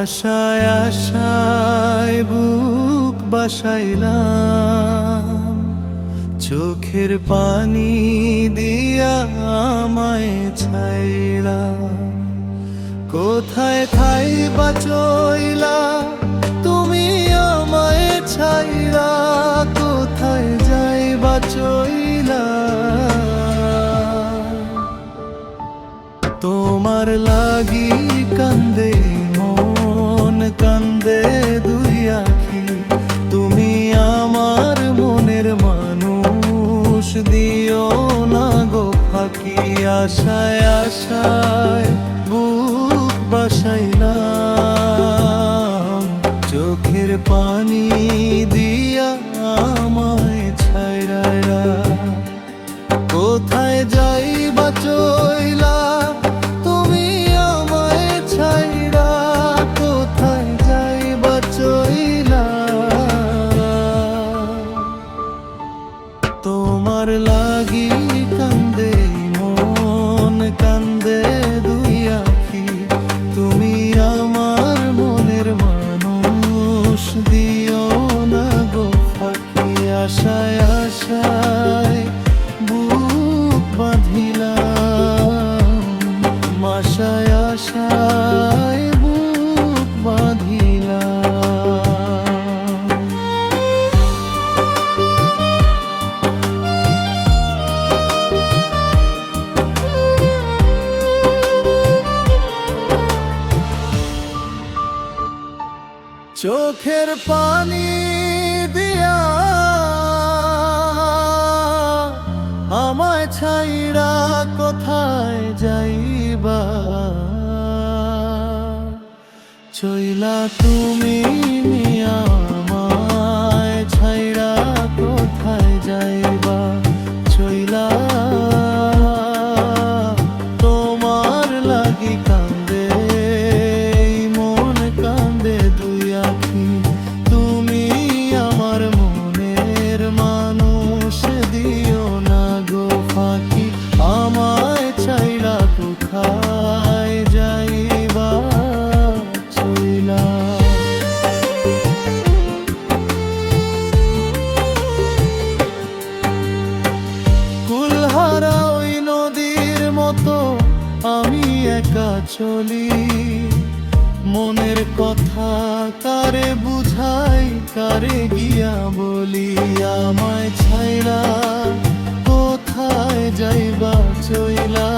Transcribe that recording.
আশায় আশায় বুক বাসাইলাম, চোখের পানি দিয়া আমায় ছাইলা। কোথায় খাইবা চইলা তুমি আমায় ছাইলা, কোথায় যাইবা চইলা। তোমার লাগি কান্দে মন, কান্দে দুই আখি, তুমি আমার মনের মানুষ, দিও না গো ফাঁকি। আশায় আশায় বুক বাসাইলাম, চোখের পানি দিয়া আমায় ছাইরা। কোথায় যাইবা চইলা তুমি আমায় ছাইরা, কোথায় যাইবা চইলা। তোমার লাগি কান্দে মন, কান্দে দুই আখি, তুমি আমার মনের মানুষ, দিও না গো ফাঁকি। আশায় আশায় বুক বাঁধিলাম, আশায় আশায় বুক বাঁধিলাম। চোখের পানি দিয়া আমায় ছাইরা কোথায় যাইবা চইলা, তুমি আমায় ছাইরা কোথায় যাইবা চইলা। তোমার লাগি কান্দে মন, কান্দে দুই আখি, তুমি আমার মনের মানুষ, দিও না গো ফাঁকি। আমায় ছাইরা কোথায় যাইবা চইলা। কুলহারা ওই নদীর মতো আমি একা চলি, মনের কথা কারে বুঝাই, কারে গিয়া বলি। আমায় ছাইরা কোথায় যাইবা চইলা।